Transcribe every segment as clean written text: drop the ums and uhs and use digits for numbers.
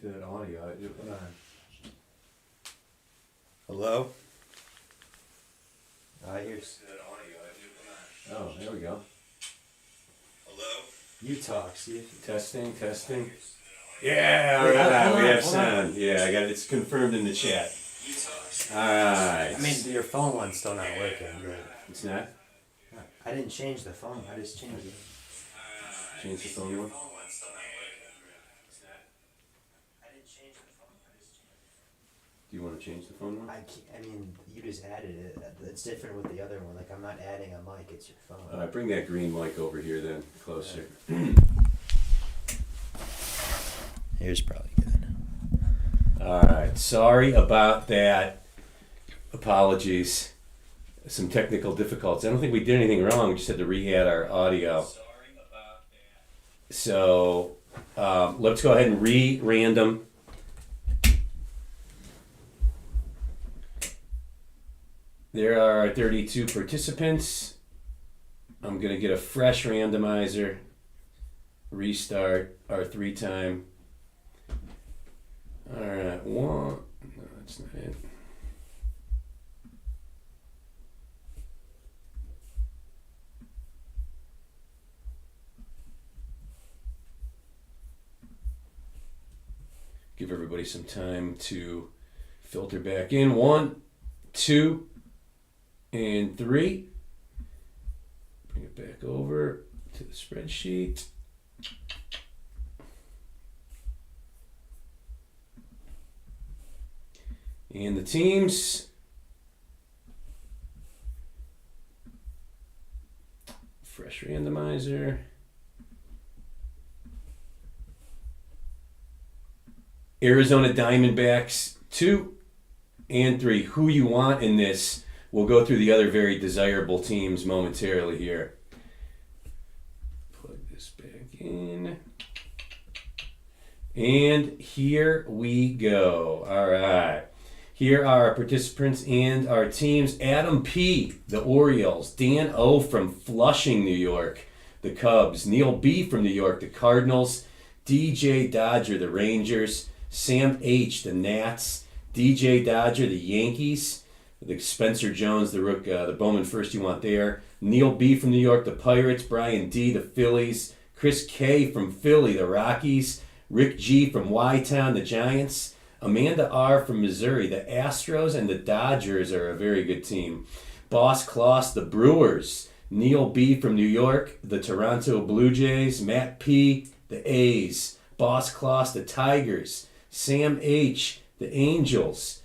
connect to that audio. Hold on. Hello? I hear. Oh, there we go. Hello? You talk, see? Testing. Yeah, alright, we have sound. Yeah, I got it. It's confirmed in the chat. Alright. I mean, your phone one's still not working. It's not? I didn't change the phone. I just changed it. Change the phone one? Do you want to change the phone one? I mean, you just added it. It's different with the other one. Like, I'm not adding a mic. It's your phone. Alright, bring that green mic over here then, closer. Here's probably good. Alright, sorry about that. Apologies. Some technical difficulties. I don't think we did anything wrong. We just had to re-add our audio. So, let's go ahead and re-random. There are 32 participants. I'm going to get a fresh randomizer. Restart our 3-time. Alright, one. No, that's not it. Give everybody some time to filter back in. 1, 2, and 3. Bring it back over to the spreadsheet. And the teams. Fresh randomizer. Arizona Diamondbacks 2 and 3. Who you want in this? We'll go through the other very desirable teams momentarily here. Plug this back in. And here we go. All right. Here are our participants and our teams. Adam P., the Orioles. Dan O. from Flushing, New York, the Cubs. Neil B. from New York, the Cardinals. DJ Dodger, the Rangers. Sam H., the Nats. DJ Dodger, the Yankees. The Spencer Jones, the Bowman first you want there. Neil B. from New York, the Pirates. Brian D., the Phillies. Chris K. from Philly, the Rockies. Rick G. from Y-Town, the Giants. Amanda R. from Missouri, the Astros, and the Dodgers are a very good team. Boss Kloss, the Brewers. Neil B. from New York, the Toronto Blue Jays. Matt P., the A's. Boss Kloss, the Tigers. Sam H., the Angels.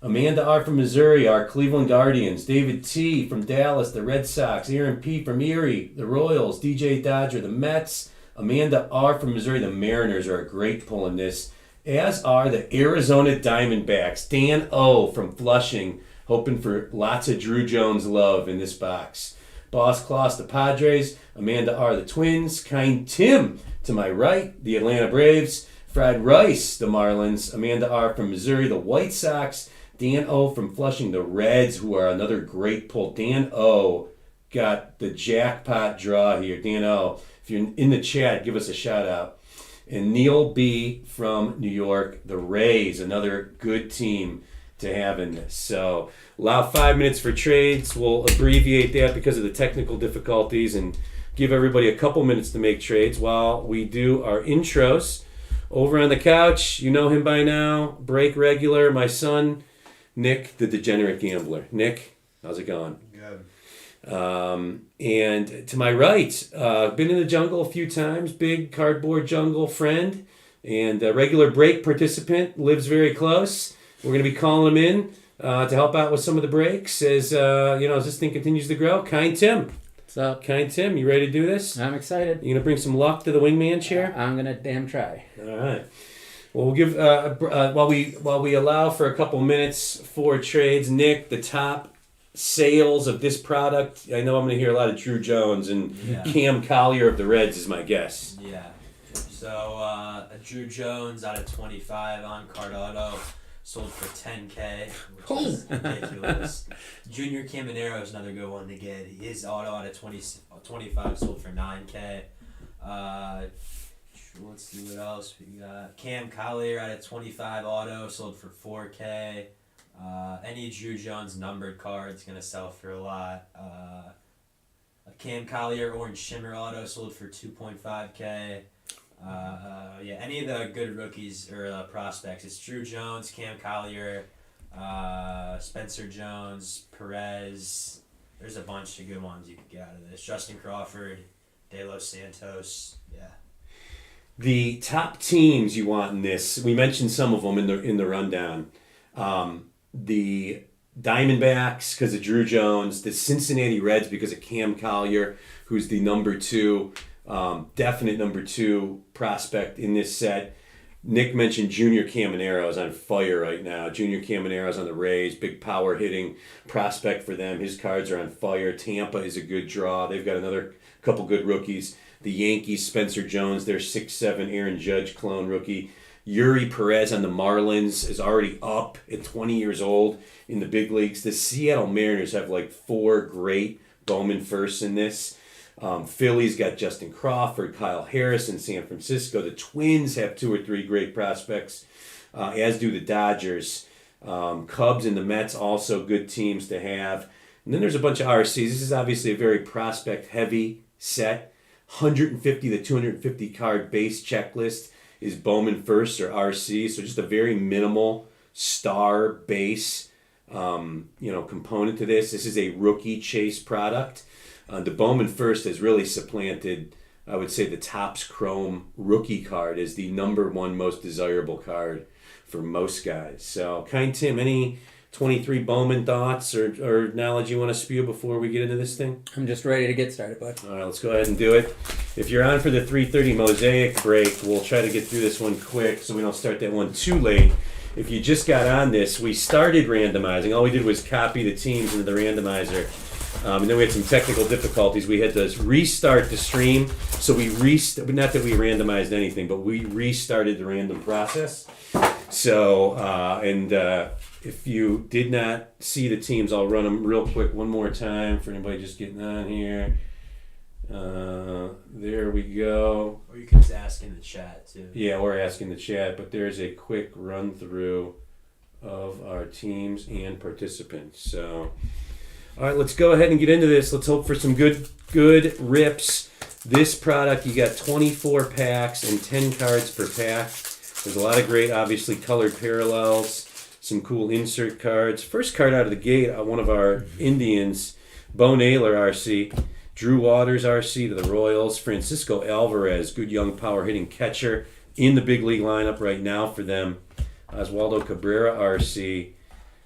Amanda R. from Missouri, our Cleveland Guardians. David T. from Dallas, the Red Sox. Aaron P. from Erie, the Royals. DJ Dodger, the Mets. Amanda R. from Missouri, the Mariners are a great pull in this. As are the Arizona Diamondbacks. Dan O. from Flushing, hoping for lots of Drew Jones love in this box. Boss Kloss, the Padres. Amanda R., the Twins. Kind Tim, to my right, the Atlanta Braves. Fred Rice, the Marlins. Amanda R. from Missouri, the White Sox. Dan O. from Flushing, the Reds, who are another great pull. Dan O. got the jackpot draw here. Dan O., if you're in the chat, give us a shout out. And Neil B. from New York, the Rays, another good team to have in this. So allow 5 minutes for trades. We'll abbreviate that because of the technical difficulties and give everybody a couple minutes to make trades while we do our intros. Over on the couch, you know him by now, break regular, my son, Nick, the degenerate gambler. Nick, how's it going? Good. And to my right, been in the jungle a few times, big cardboard jungle friend, and a regular break participant, lives very close. We're going to be calling him in to help out with some of the breaks as this thing continues to grow. Kind Tim. What's up? Kind Tim, you ready to do this? I'm excited. You going to bring some luck to the wingman chair? I'm going to damn try. All right. Well, we'll give while we allow for a couple minutes for trades. Nick, the top sales of this product. I know I'm going to hear a lot of Drew Jones and Cam Collier of the Reds is my guess. Yeah. So, a Drew Jones out of 25 on Card Auto sold for $10K, which is ridiculous. Junior Caminero is another good one to get. His auto out of 25 sold for $9K. let's see what else we got. Cam Collier out of 25 auto sold for $4K. Any Drew Jones numbered card's gonna sell for a lot. A Cam Collier orange shimmer auto sold for 2.5K. Yeah, any of the good rookies or prospects. It's Drew Jones, Cam Collier, Spencer Jones, Perez. There's a bunch of good ones you could get out of this. Justin Crawford, De Los Santos. Yeah. The top teams you want in this, we mentioned some of them in the rundown. The Diamondbacks because of Drew Jones, the Cincinnati Reds because of Cam Collier, who's the number 2, definite number 2 prospect in this set. Nick mentioned Junior Caminero is on fire right now. Junior Caminero's on the Rays, big power hitting prospect for them. His cards are on fire. Tampa is a good draw. They've got another couple good rookies. The Yankees, Spencer Jones, their 6'7" Aaron Judge clone rookie. Yuri Perez on the Marlins is already up at 20 years old in the big leagues. The Seattle Mariners have like 4 great Bowman firsts in this. Philly's got Justin Crawford, Kyle Harris in San Francisco. The Twins have 2 or 3 great prospects, as do the Dodgers. Cubs and the Mets also good teams to have. And then there's a bunch of RCs. This is obviously a very prospect-heavy set. 150 to 250 card base checklist is Bowman first or RC, so just a very minimal star base component to this. This is a rookie chase product. The Bowman first has really supplanted, I would say, the Topps Chrome rookie card as the number 1 most desirable card for most guys. So, Kind Tim, any 23 Bowman thoughts or knowledge you want to spew before we get into this thing? I'm just ready to get started, bud. All right, let's go ahead and do it. If you're on for the 3:30 Mosaic break, we'll try to get through this one quick so we don't start that one too late. If you just got on this, we started randomizing. All we did was copy the teams into the randomizer. And then we had some technical difficulties. We had to restart the stream. So not that we randomized anything, but we restarted the random process. So, if you did not see the teams, I'll run them real quick one more time for anybody just getting on here. There we go. Or you can just ask in the chat too. Yeah, or ask in the chat, but there's a quick run through of our teams and participants. So, all right, let's go ahead and get into this. Let's hope for some good rips. This product, you got 24 packs and 10 cards per pack. There's a lot of great, obviously, colored parallels. Some cool insert cards. First card out of the gate, one of our Indians, Bo Naylor RC, Drew Waters RC to the Royals, Francisco Alvarez, good young power hitting catcher in the big league lineup right now for them, Oswaldo Cabrera RC.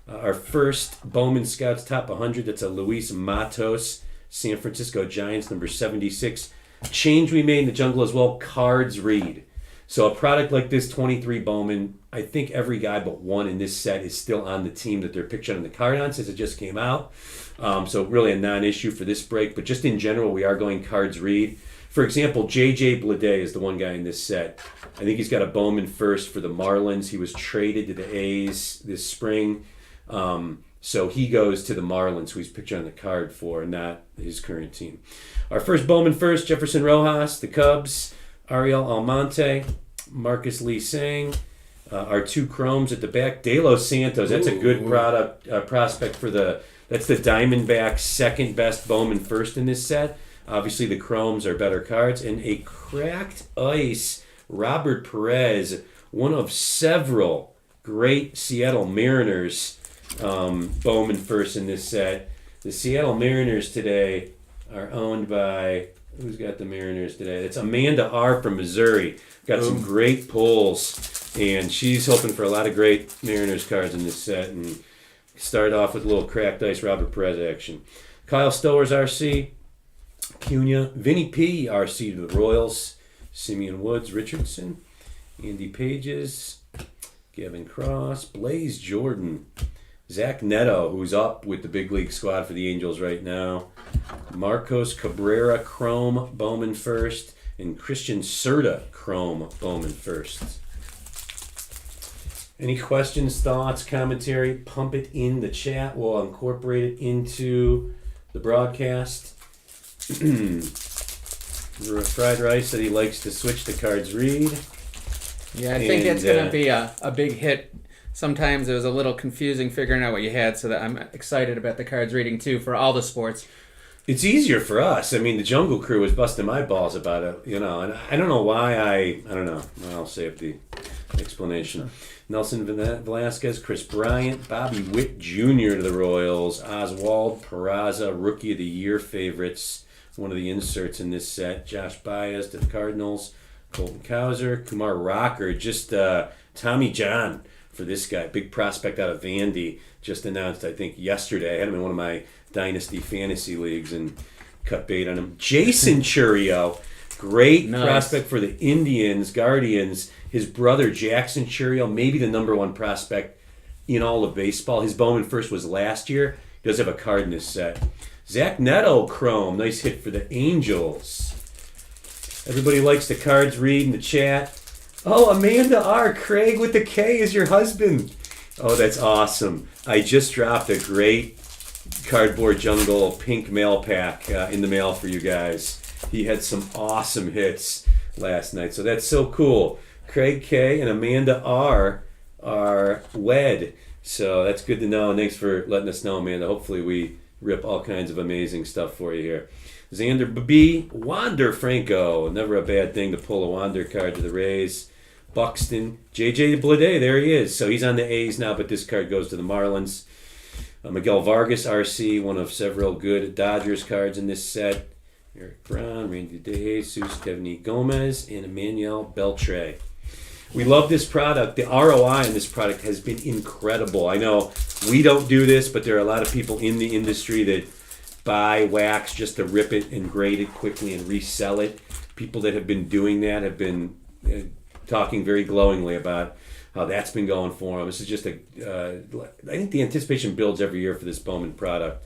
Our first Bowman Scouts Top 100, that's a Luis Matos, San Francisco Giants, number 76. Change we made in the jungle as well, cards read. So a product like this, 23 Bowman, I think every guy but one in this set is still on the team that they're pictured on the card on since it just came out. So really a non-issue for this break. But just in general, we are going cards read. For example, J.J. Blade is the one guy in this set. I think he's got a Bowman first for the Marlins. He was traded to the A's this spring. So he goes to the Marlins, who he's pictured on the card for, not his current team. Our first Bowman first, Jefferson Rojas, the Cubs. Ariel Almonte, Marcus Lee Sang, our 2 Chromes at the back. De Los Santos, that's a good prospect for that's the Diamondbacks' second best Bowman first in this set. Obviously the Chromes are better cards. And a cracked ice, Robert Perez, one of several great Seattle Mariners Bowman first in this set. The Seattle Mariners today are owned by... Who's got the Mariners today? It's Amanda R. from Missouri. Got some great pulls, and she's hoping for a lot of great Mariners cards in this set. And start off with a little cracked ice Robert Perez action. Kyle Stowers RC, Cunha, Vinny P. RC to the Royals, Simeon Woods, Richardson, Andy Pages, Gavin Cross, Blaze Jordan, Zach Neto, who's up with the big league squad for the Angels right now, Marcos Cabrera, Chrome, Bowman first, and Christian Serta, Chrome, Bowman first. Any questions, thoughts, commentary? Pump it in the chat. We'll incorporate it into the broadcast. Fried Rice that he likes to switch the cards read. Yeah, I think it's going to be a big hit. Sometimes it was a little confusing figuring out what you had, so that I'm excited about the cards reading too for all the sports. It's easier for us. I mean, the Jungle Crew was busting my balls about it, and I don't know why I don't know. I'll save the explanation. Nelson Velasquez, Chris Bryant, Bobby Witt Jr. to the Royals, Oswald Peraza, Rookie of the Year favorites, one of the inserts in this set, Josh Baez to the Cardinals, Colton Cowser, Kumar Rocker, just Tommy John for this guy, big prospect out of Vandy, just announced, I think, yesterday. I had him in one of my Dynasty Fantasy Leagues and cut bait on him. Jason Churio, great prospect for the Indians, Guardians. His brother, Jackson Churio, maybe the number one prospect in all of baseball. His Bowman first was last year. He does have a card in this set. Zach Neto, Chrome, nice hit for the Angels. Everybody likes the cards read in the chat. Oh, Amanda R. Craig with the K is your husband. Oh, that's awesome. I just dropped a great Cardboard Jungle pink mail pack in the mail for you guys. He had some awesome hits last night, so that's so cool. Craig K and Amanda R are wed, so that's good to know. Thanks for letting us know, Amanda. Hopefully we rip all kinds of amazing stuff for you here. Xander B. Wander Franco. Never a bad thing to pull a Wander card to the Rays. Buxton. JJ Bleday, there he is. So he's on the A's now, but this card goes to the Marlins. Miguel Vargas, RC, one of several good Dodgers cards in this set. Eric Brown, Randy DeJesus, Kevin E. Gomez, and Emmanuel Beltre. We love this product. The ROI on this product has been incredible. I know we don't do this, but there are a lot of people in the industry that buy wax just to rip it and grade it quickly and resell it. People that have been doing that have been talking very glowingly about how that's been going for them. This is just I think the anticipation builds every year for this Bowman product.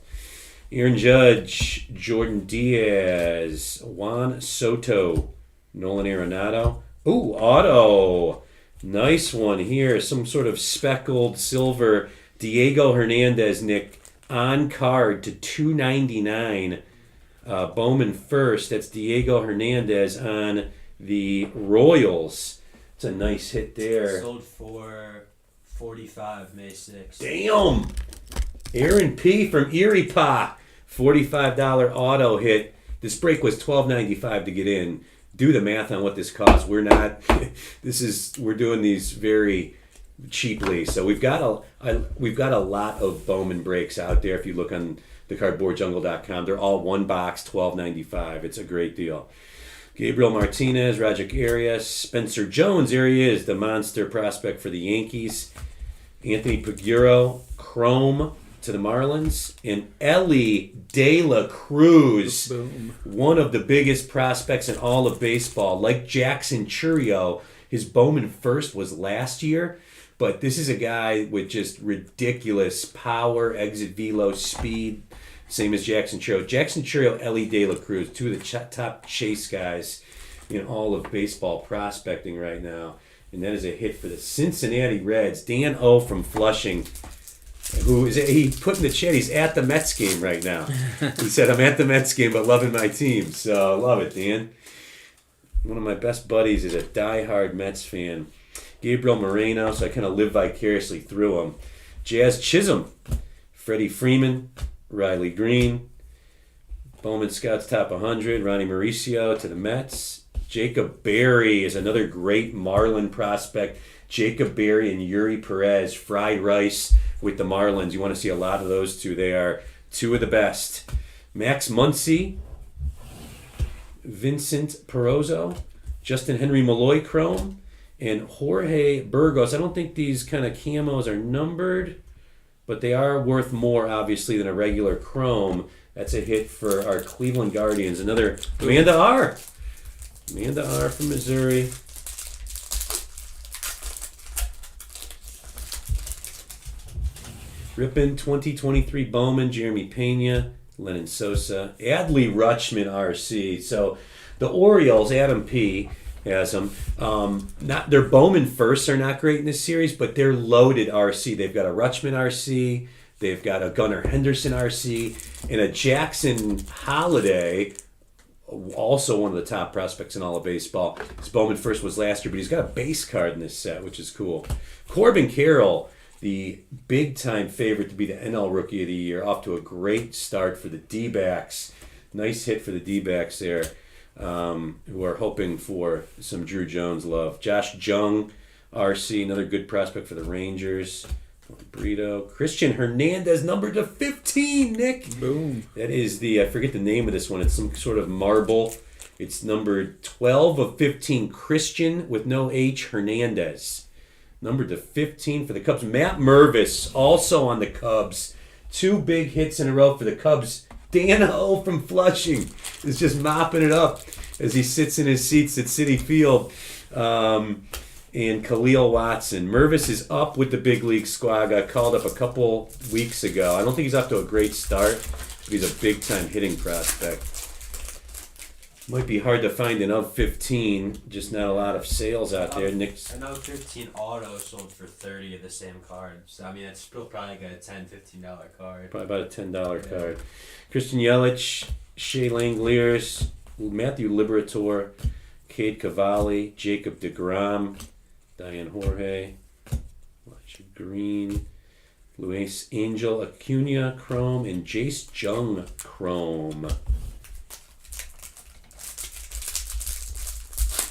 Aaron Judge, Jordan Diaz, Juan Soto, Nolan Arenado. Ooh, auto. Nice one here. Some sort of speckled silver. Diego Hernandez, Nick, on card to $2.99. Bowman first. That's Diego Hernandez on the Royals. It's a nice hit there. Sold for $45 May 6th. Damn! Aaron P. from Erie Pa. $45 auto hit. This break was $12.95 to get in. Do the math on what this costs. We're doing these very cheaply. So we've got a lot of Bowman breaks out there. If you look on thecardboardjungle.com, they're all one box, $12.95. It's a great deal. Gabriel Martinez, Rajic Arias, Spencer Jones, there he is, the monster prospect for the Yankees. Anthony Paguro, Chrome to the Marlins. And Ellie De La Cruz, one of the biggest prospects in all of baseball. Like Jackson Churio, his Bowman first was last year. But this is a guy with just ridiculous power, exit velo, speed. Same as Jackson Churio. Jackson Churio, Ellie De La Cruz, two of the top chase guys in all of baseball prospecting right now. And that is a hit for the Cincinnati Reds. Dan O. from Flushing, he put in the chat, he's at the Mets game right now. He said, I'm at the Mets game, but loving my team. So, love it, Dan. One of my best buddies is a diehard Mets fan. Gabriel Moreno, so I kind of live vicariously through him. Jazz Chisholm, Freddie Freeman, Riley Green, Bowman Scouts Top 100, Ronnie Mauricio to the Mets. Jacob Berry is another great Marlin prospect. Jacob Berry and Yuri Perez, Fried Rice with the Marlins. You want to see a lot of those two. They are two of the best. Max Muncy, Vincent Perozzo, Justin Henry Malloy Chrome, and Jorge Burgos. I don't think these kind of camos are numbered, but they are worth more, obviously, than a regular Chrome. That's a hit for our Cleveland Guardians. Another Amanda R. Amanda R. from Missouri. Rippin 2023 Bowman, Jeremy Pena, Lennon Sosa, Adley Rutschman RC. So the Orioles, Adam P. has them. Not their Bowman firsts are not great in this series, but they're loaded RC. They've got a Rutschman RC, they've got a Gunnar Henderson RC, and a Jackson Holiday also one of the top prospects in all of baseball. His Bowman first was last year, but he's got a base card in this set, which is cool. Corbin Carroll, the big-time favorite to be the NL Rookie of the Year, off to a great start for the D-backs. Nice hit for the D-backs there, who are hoping for some Drew Jones love. Josh Jung, RC, another good prospect for the Rangers. Brito. Christian Hernandez, numbered to 15, Nick. Boom. That is I forget the name of this one. It's some sort of marble. It's numbered 12 of 15, Christian with no H, Hernandez. Numbered to 15 for the Cubs. Matt Mervis, also on the Cubs. 2 big hits in a row for the Cubs. Dan O from Flushing is just mopping it up as he sits in his seats at Citi Field. And Khalil Watson. Mervis is up with the big league squad. Got called up a couple weeks ago. I don't think he's off to a great start, but he's a big-time hitting prospect. Might be hard to find an of 15. Just not a lot of sales out there. Nick's An of 15 auto sold for 30 of the same card. So, I mean, it's still probably like a $10, $15 card. probably about a $10 card. Christian Yelich, Shea Langeliers, Matthew Liberator, Cade Cavalli, Jacob deGrom, Diane Jorge, Elijah Green, Luis Angel Acuna Chrome, and Jace Jung Chrome.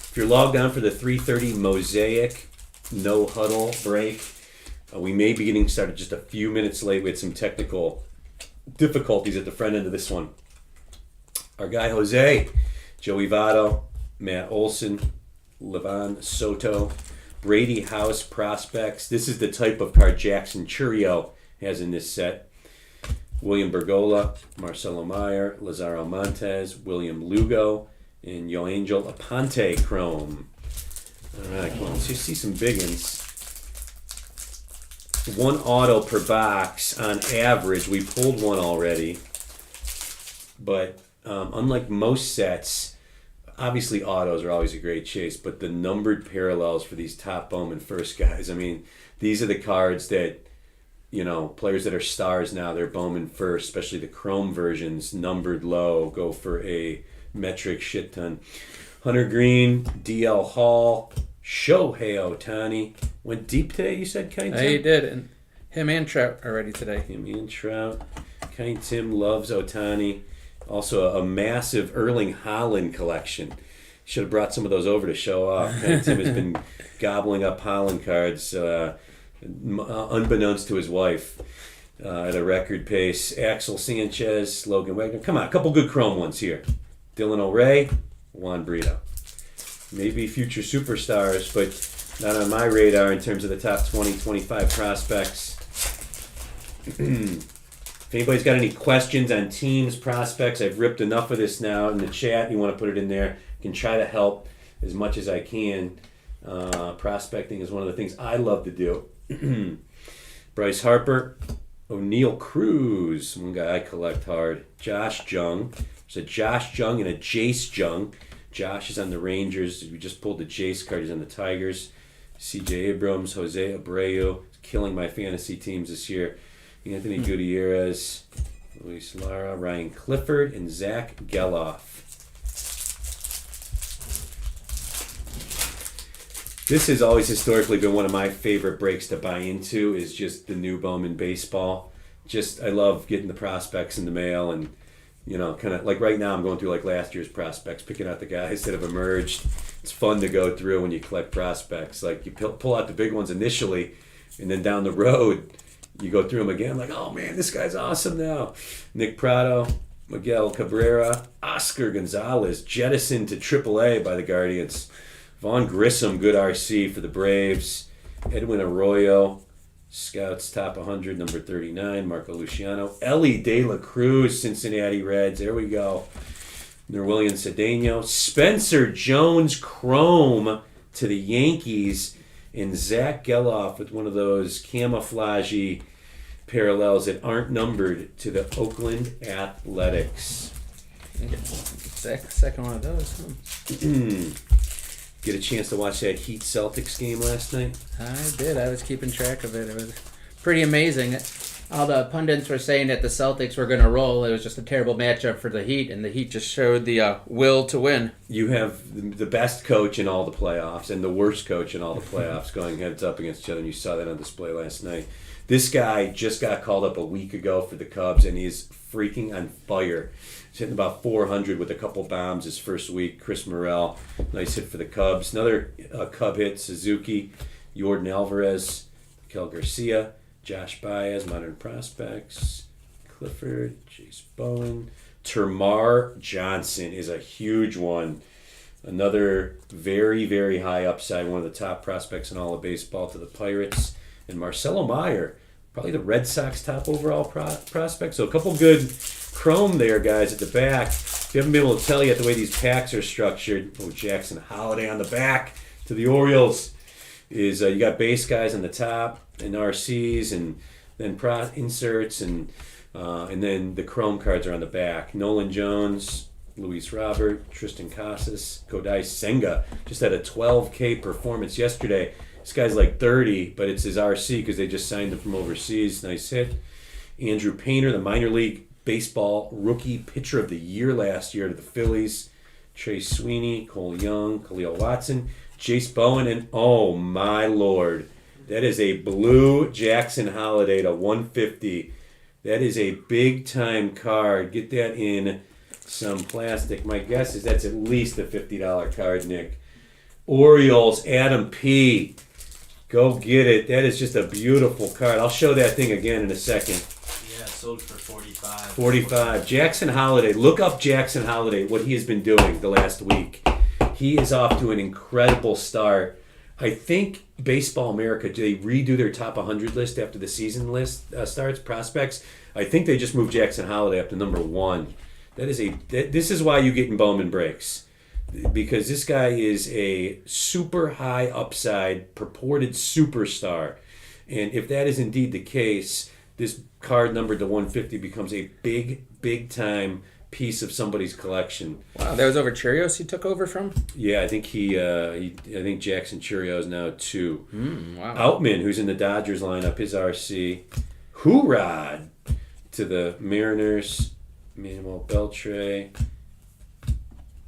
If you're logged on for the 3:30 Mosaic No Huddle break, we may be getting started just a few minutes late. We had some technical difficulties at the front end of this one. Our guy Jose, Joey Votto, Matt Olson, Levon Soto, Brady House prospects. This is the type of card Jackson Churio has in this set. William Bergola, Marcelo Meyer, Lazaro Montes, William Lugo, and Yoangel Aponte Chrome. All right, come on. Let's just see some big ones. 1 auto per box on average. We pulled one already. But unlike most sets, obviously autos are always a great chase, but the numbered parallels for these top Bowman first guys, I mean, these are the cards that, players that are stars now, they're Bowman first, especially the chrome versions, numbered low, go for a metric shit ton. Hunter Green, DL Hall, Shohei Ohtani. Went deep today, you said, Kind Tim? He did, and him and Trout already today. Him and Trout. Kind Tim loves Ohtani. Also a massive Erling Haaland collection. Should have brought some of those over to show off. Kind Tim has been gobbling up Haaland cards, unbeknownst to his wife, at a record pace. Axel Sanchez, Logan Wagner. Come on, a couple good chrome ones here. Dylan O'Reilly, Juan Brito. Maybe future superstars, but not on my radar in terms of the top 20, 25 prospects. If anybody's got any questions on teams, prospects, I've ripped enough of this now in the chat. You want to put it in there. I can try to help as much as I can. Prospecting is one of the things I love to do. Bryce Harper, O'Neal Cruz, one guy I collect hard. Josh Jung. There's a Josh Jung and a Jace Jung. Josh is on the Rangers. We just pulled the Jace card. He's on the Tigers. C.J. Abrams, Jose Abreu, killing my fantasy teams this year. Anthony Gutierrez, Luis Lara, Ryan Clifford, and Zach Geloff. This has always historically been one of my favorite breaks to buy into, is just the new Bowman baseball. I love getting the prospects in the mail and, kind of like right now I'm going through like last year's prospects, picking out the guys that have emerged. It's fun to go through when you collect prospects. Like you pull out the big ones initially, and then down the road, you go through them again, like, oh man, this guy's awesome now. Nick Prado, Miguel Cabrera, Oscar Gonzalez, jettisoned to AAA by the Guardians. Vaughn Grissom, good RC for the Braves. Edwin Arroyo, Scouts top 100, number 39. Marco Luciano. Ellie De La Cruz, Cincinnati Reds. There we go. Nerwillian Cedeno. Spencer Jones, Chrome to the Yankees. And Zach Geloff with one of those camouflagey parallels that aren't numbered to the Oakland Athletics. Second one of those. Get a chance to watch that Heat Celtics game last night? I did. I was keeping track of it. It was pretty amazing. all the pundits were saying that the Celtics were going to roll. It was just a terrible matchup for the Heat, and the Heat just showed the will to win. You have the best coach in all the playoffs and the worst coach in all the playoffs going heads up against each other, and you saw that on display last night. This guy just got called up a week ago for the Cubs, and he's freaking on fire. He's hitting about 400 with a couple bombs his first week. Chris Morel, nice hit for the Cubs. Another Cub hit, Suzuki, Jordan Alvarez, Kel Garcia, Josh Baez, Modern Prospects, Clifford, Chase Bowen. Termar Johnson is a huge one. Another very, very high upside, one of the top prospects in all of baseball to the Pirates. And Marcelo Meyer, probably the Red Sox top overall prospect. So a couple good chrome there, guys, at the back. If you haven't been able to tell yet the way these packs are structured, Jackson Holiday on the back to the Orioles is you got base guys on the top and RCs and then inserts and then the chrome cards are on the back. Nolan Jones, Luis Robert, Tristan Casas, Kodai Senga just had a 12K performance yesterday. This guy's like 30, but it's his RC because they just signed him from overseas. Nice hit. Andrew Painter, the minor league baseball rookie pitcher of the year last year to the Phillies. Chase Sweeney, Cole Young, Khalil Watson, Jace Bowen, and oh my lord, that is a blue Jackson Holiday to 150. That is a big time card. Get that in some plastic. My guess is that's at least a $50 card, Nick. Orioles, Adam P. Go get it. That is just a beautiful card. I'll show that thing again in a second. Yeah, sold for 45. 45. Jackson Holiday. Look up Jackson Holiday, what he has been doing the last week. He is off to an incredible start. I think Baseball America, do they redo their top 100 list after the season list starts, prospects? I think they just moved Jackson Holiday up to number 1. This is why you get in Bowman breaks. Because this guy is a super high upside, purported superstar. And if that is indeed the case, this card numbered to 150 becomes a big, big time piece of somebody's collection. Wow, that was over Cheerios he took over from? Yeah, I think I think Jackson Cheerios now 2. Wow. Outman, who's in the Dodgers lineup, his RC. Hoorod to the Mariners, Manuel Beltre,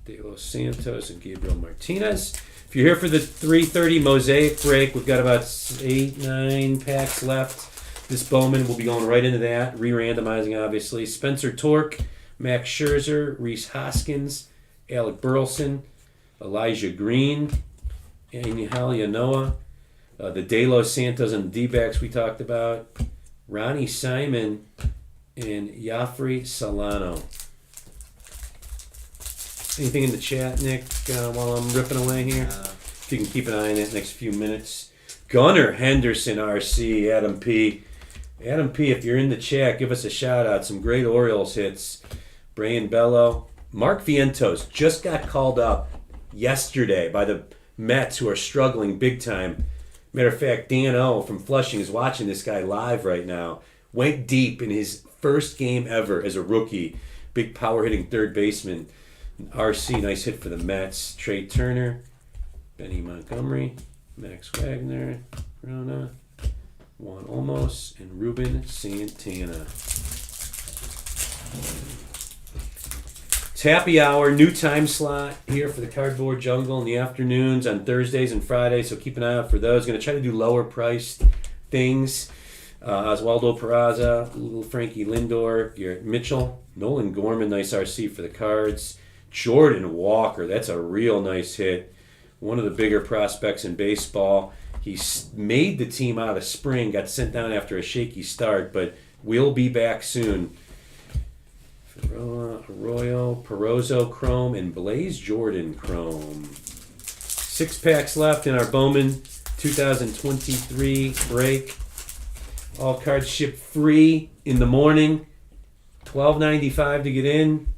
De Los Santos, and Gabriel Martinez. If you're here for the 3:30 Mosaic break, we've got about 8-9 packs left. This Bowman will be going right into that, re-randomizing obviously. Spencer Torque, Max Scherzer, Rhys Hoskins, Alec Burleson, Elijah Green, Angel Yanoa, the De Los Santos and the D-backs we talked about, Ronnie Simon, and Yafri Solano. Anything in the chat, Nick, while I'm ripping away here? If you can keep an eye on that next few minutes. Gunnar Henderson, RC, Adam P. Adam P., if you're in the chat, give us a shout-out. Some great Orioles hits. Brian Bello. Mark Vientos just got called up yesterday by the Mets, who are struggling big time. Matter of fact, Dan O. from Flushing is watching this guy live right now. Went deep in his first game ever as a rookie. Big power-hitting third baseman. RC, nice hit for the Mets. Trey Turner, Benny Montgomery, Max Wagner, Rona, Juan Olmos, and Ruben Santana. It's happy hour, new time slot here for the Cardboard Jungle in the afternoons on Thursdays and Fridays, so keep an eye out for those. Going to try to do lower priced things. Oswaldo Peraza, little Frankie Lindor, Garrett Mitchell, Nolan Gorman, nice RC for the Cards. Jordan Walker, that's a real nice hit. One of the bigger prospects in baseball. He made the team out of spring, got sent down after a shaky start, but will be back soon. Arroyo, Perozzo Chrome, and Blaze Jordan Chrome. 6 packs left in our Bowman 2023 break. All cards shipped free in the morning. $12.95 to get in.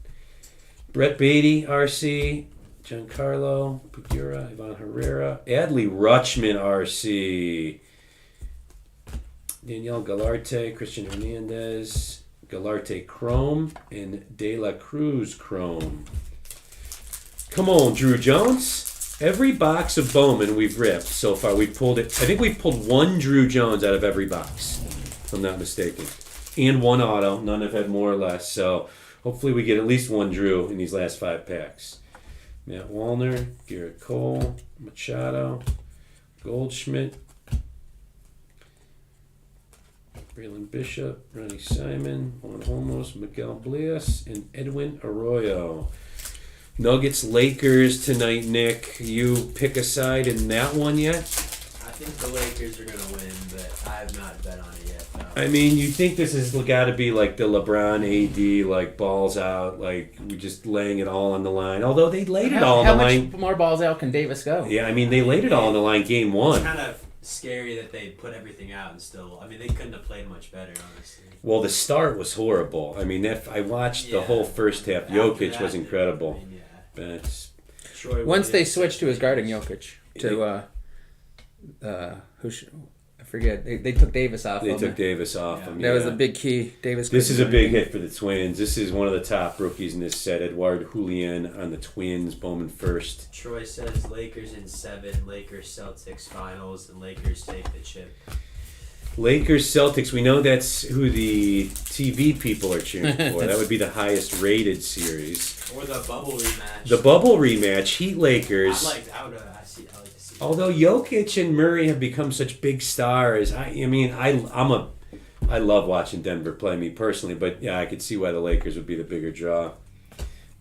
Brett Beatty, RC, Giancarlo Pagura, Ivan Herrera, Adley Rutschman, RC, Danielle Galarte, Christian Hernandez, Galarte Chrome, and De La Cruz Chrome. Come on, Drew Jones. Every box of Bowman we've ripped so far, we've pulled it. I think we've pulled one Drew Jones out of every box, if I'm not mistaken. and one auto. None have had more or less. So hopefully we get at least one Drew in these last 5 packs. Matt Wallner, Garrett Cole, Machado, Goldschmidt, Braylon Bishop, Ronnie Simon, Juan Olmos, Miguel Blias, and Edwin Arroyo. Nuggets Lakers tonight, Nick. You pick a side in that one yet? I think the Lakers are going to win, but I have not bet on it yet, though. I mean, you think this has got to be like the LeBron AD, like balls out, like we just laying it all on the line. Although they laid it all on the line. How much more balls out can Davis go? Yeah, I mean, they laid it all on the line game 1. It's kind of scary that they put everything out and still. I mean, they couldn't have played much better, honestly. Well, the start was horrible. I mean, I watched the whole first half. After Jokic that, was incredible. I mean, yeah. But it's, Troy Once they Williams- switched to his guarding Jokic to I forget. They took Davis off. they of took him. Davis off him. That was yeah. a big key. Davis. This couldn't is a do big anything. hit for the Twins. This is one of the top rookies in this set. Edouard Julian on the Twins. Bowman first. Troy says Lakers in 7, Lakers Celtics finals, and Lakers take the chip. Lakers Celtics. We know that's who the TV people are cheering for. That would be the highest rated series. Or the bubble rematch. The bubble rematch. Heat Lakers. I like to see. Although Jokic and Murray have become such big stars, I love watching Denver play, me personally, but yeah, I could see why the Lakers would be the bigger draw.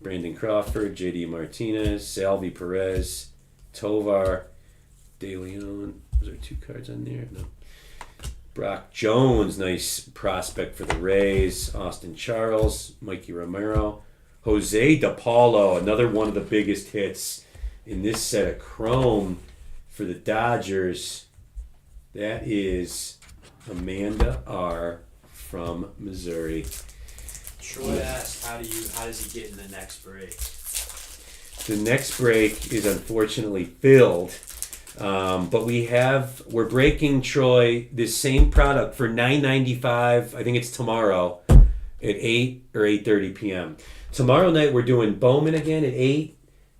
Brandon Crawford, J.D. Martinez, Salvi Perez, Tovar, De Leon. Was there 2 cards on there? No. Brock Jones, nice prospect for the Rays. Austin Charles, Mikey Romero, Jose DePaulo, another one of the biggest hits in this set of Chrome for the Dodgers. That is Amanda R. from Missouri. Troy asked, how does he get in the next break? The next break is unfortunately filled, but we're breaking Troy this same product for $9.95. I think it's tomorrow at 8 or 8:30 p.m. Tomorrow night we're doing Bowman again at 8.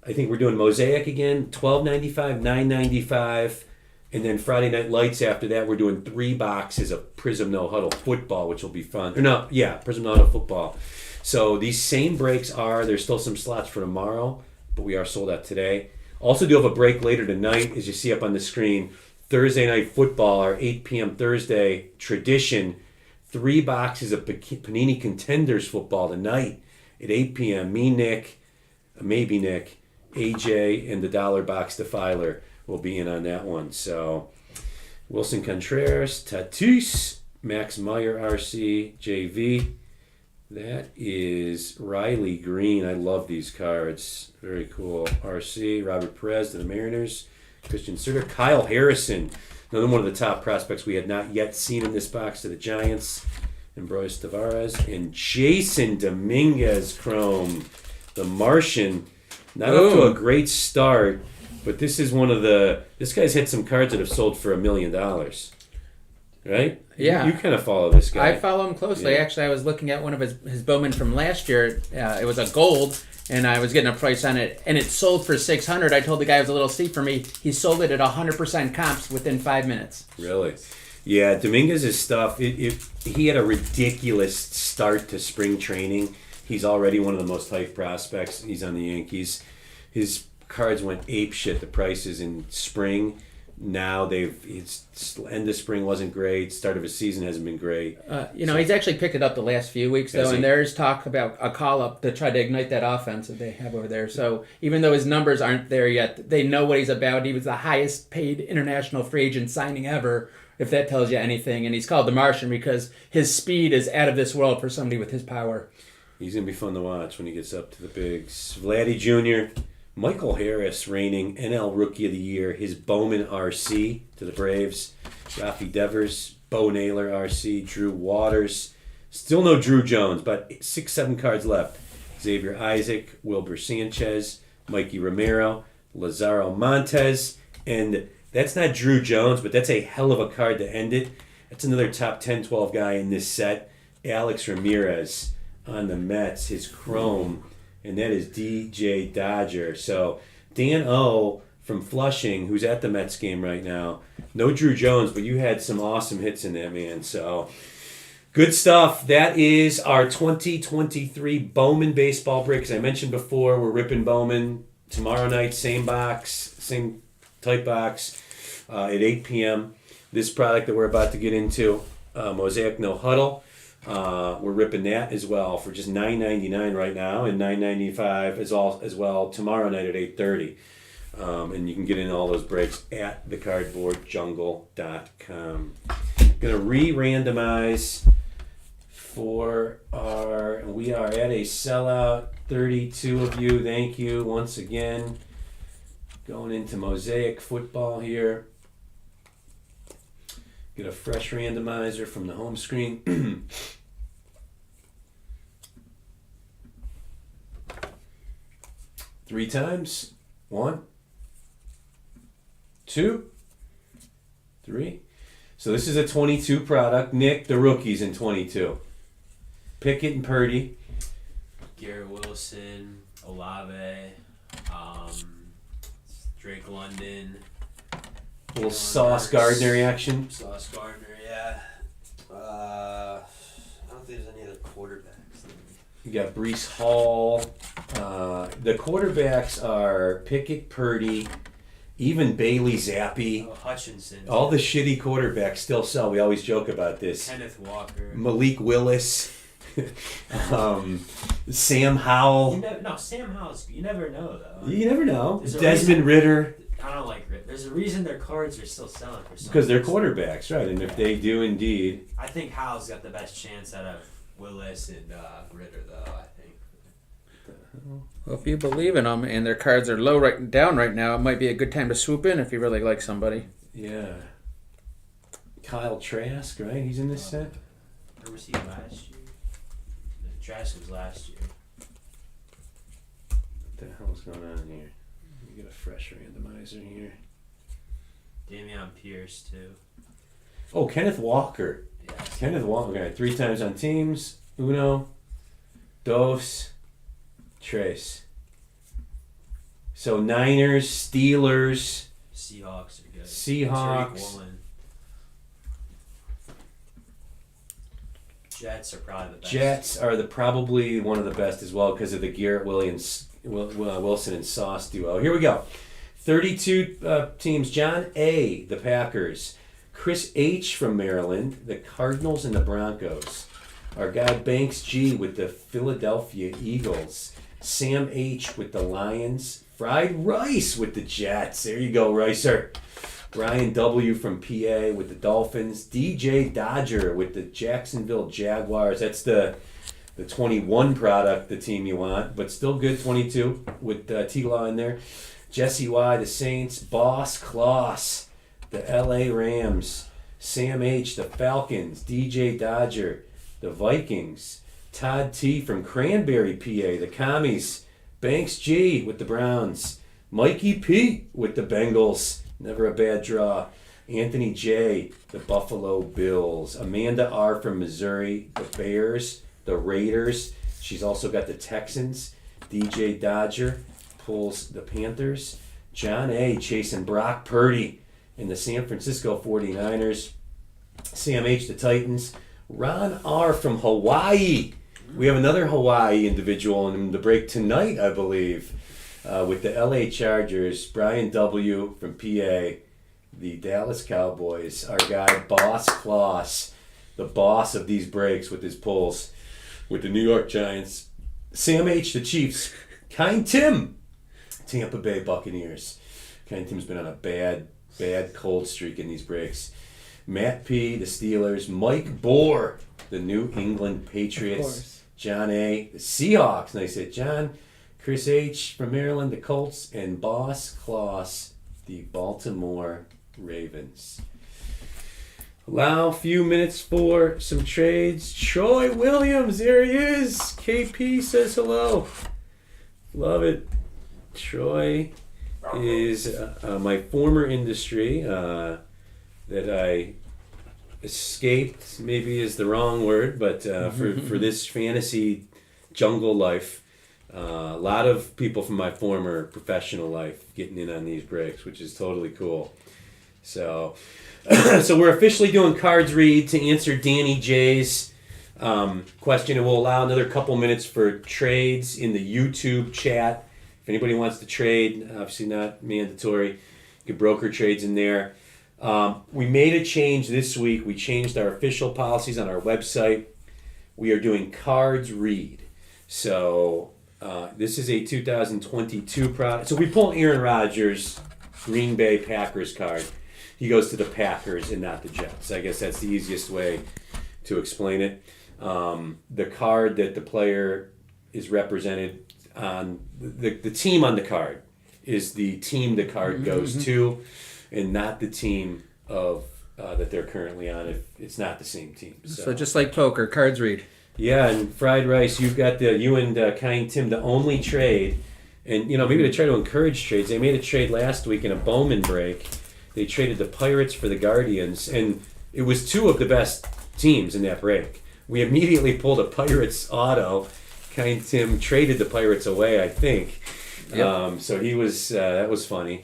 I think we're doing Mosaic again, $12.95, $9.95, and then Friday Night Lights after that, we're doing 3 boxes of Prism No Huddle football, which will be fun. Prism No Huddle football. So these same breaks there's still some slots for tomorrow, but we are sold out today. Also do have a break later tonight, as you see up on the screen. Thursday Night Football, our 8 p.m. Thursday tradition. 3 boxes of Panini Contenders football tonight at 8 p.m. Me, Nick, maybe Nick, AJ, and the Dollar Box Defiler will be in on that one. So Wilson Contreras, Tatis, Max Meyer, RC, JV. That is Riley Green. I love these cards. Very cool. RC, Robert Perez to the Mariners, Christian Sutter, Kyle Harrison, another one of the top prospects we had not yet seen in this box, to the Giants, Ambroise Tavares, and Jason Dominguez Chrome, the Martian. Not up to a great start, but this is this guy's hit some cards that have sold for $1 million. Right? Yeah. You kind of follow this guy. I follow him closely. Yeah. Actually, I was looking at one of his Bowman from last year. It was a gold, and I was getting a price on it, and it sold for $600. I told the guy it was a little steep for me. He sold it at 100% comps within 5 minutes. Really? Yeah, Dominguez's stuff, he had a ridiculous start to spring training. He's already one of the most hyped prospects. He's on the Yankees. His cards went apeshit, the prices in spring. Now it's end of spring wasn't great. Start of his season hasn't been great. He's actually picked it up the last few weeks, though, and there's talk about a call-up to try to ignite that offense that they have over there. So even though his numbers aren't there yet, they know what he's about. He was the highest-paid international free agent signing ever, if that tells you anything. And he's called the Martian because his speed is out of this world for somebody with his power. He's going to be fun to watch when he gets up to the bigs. Vladdy Jr., Michael Harris reigning NL Rookie of the Year. His Bowman RC to the Braves. Rafi Devers, Bo Naylor RC, Drew Waters. Still no Drew Jones, but 6-7 cards left. Xavier Isaac, Wilbur Sanchez, Mikey Romero, Lazaro Montes. And that's not Drew Jones, but that's a hell of a card to end it. That's another top 10, 12 guy in this set. Alex Ramirez on the Mets, his Chrome. And that is DJ Dodger. So Dan O from Flushing, who's at the Mets game right now. No Drew Jones, but you had some awesome hits in that, man. So Good stuff. That is our 2023 Bowman baseball break. As I mentioned before, we're ripping Bowman tomorrow night. Same box, same type box at 8 p.m. This product that we're about to get into, Mosaic No Huddle. We're ripping that as well for just $9.99 right now, and $9.95 as well tomorrow night at 8:30. And you can get in all those breaks at thecardboardjungle.com. Gonna re-randomize for we are at a sellout. 32 of you, thank you once again. Going into Mosaic football here. Get a fresh randomizer from the home screen. 3 times. 1, 2, 3. So this is a 22 product. Nick, the rookies in 22. Pickett and Purdy. Garrett Wilson, Olave, Drake London. Little Sauce Gardner action. Sauce Gardner, yeah. I don't think there's any other quarterbacks. You got Breece Hall. The quarterbacks are Pickett, Purdy, even Bailey Zappi. Oh, Hutchinson. All the shitty quarterbacks still sell. We always joke about this. Kenneth Walker. Malik Willis. Sam Howell. Sam Howell's. You never know, though. You never know. There's a Desmond Ritter. I don't like Ritter. There's a reason their cards are still selling for some Because they're reason. quarterbacks, right? And if they do indeed. I think Howell's got the best chance out of Willis and Ritter, though, I think. Well, if you believe in them and their cards are down right now, it might be a good time to swoop in if you really like somebody. Yeah. Kyle Trask, right? He's in this set. Or was he last year? Trask was last year. What the hell's going on here? Let me get a fresh randomizer here. Damian Pierce, too. Oh, Kenneth Walker. Yes. Kenneth Walker. Okay, 3 times on teams. Uno, dos, tres. So Niners, Steelers, Seahawks are good. Seahawks. Tariq Woolen. Jets are probably the best. Jets are probably one of the best as well because of the Garrett Wilson and Sauce duo. Here we go. 32 teams. John A., the Packers. Chris H. from Maryland, the Cardinals and the Broncos. Our guy Banks G. with the Philadelphia Eagles. Sam H. with the Lions. Fried Rice with the Jets. There you go, Ricer. Brian W. from PA with the Dolphins. DJ Dodger with the Jacksonville Jaguars. That's the 21 product, the team you want, but still good 22 with T-Law in there. Jesse Y. the Saints. Boss Kloss, the LA Rams. Sam H. the Falcons. DJ Dodger, the Vikings. Todd T. from Cranberry, PA, the Commies. Banks G. with the Browns. Mikey P. with the Bengals. Never a bad draw. Anthony J., the Buffalo Bills. Amanda R. from Missouri, the Bears, the Raiders. She's also got the Texans. DJ Dodger pulls the Panthers. John A. chasing Brock Purdy in the San Francisco 49ers. Sam H., the Titans. Ron R. from Hawaii. We have another Hawaii individual in the break tonight, I believe. With the LA Chargers, Brian W. from PA, the Dallas Cowboys, our guy Boss Kloss, the boss of these breaks with his pulls, with the New York Giants, Sam H. the Chiefs, Kind Tim, Tampa Bay Buccaneers. Kind Tim's been on a bad cold streak in these breaks. Matt P. the Steelers, Mike Bohr, the New England Patriots, John A. the Seahawks. Nice hit, John. Chris H. from Maryland, the Colts, and Boss Kloss, the Baltimore Ravens. Allow a few minutes for some trades. Troy Williams, there he is. KP says hello. Love it. Troy is my former industry that I escaped, maybe is the wrong word, but for this fantasy jungle life. A lot of people from my former professional life getting in on these breaks, which is totally cool. So we're officially doing cards read to answer Danny J's question, and we'll allow another couple minutes for trades in the YouTube chat. If anybody wants to trade, obviously not mandatory. You can broker trades in there. We made a change this week. We changed our official policies on our website. We are doing cards read. So this is a 2022 product. So we pull Aaron Rodgers' Green Bay Packers card. He goes to the Packers and not the Jets. I guess that's the easiest way to explain it. The card that the player is represented on, the team on the card is the team the card goes to, and not the team of that they're currently on if it's not the same team. So just like poker, cards read. Yeah, and Fried Rice, you've got you and Kind Tim, the only trade. And, maybe to try to encourage trades, they made a trade last week in a Bowman break. They traded the Pirates for the Guardians, and it was two of the best teams in that break. We immediately pulled a Pirates auto. Kind Tim traded the Pirates away, I think. Yep. So he was that was funny.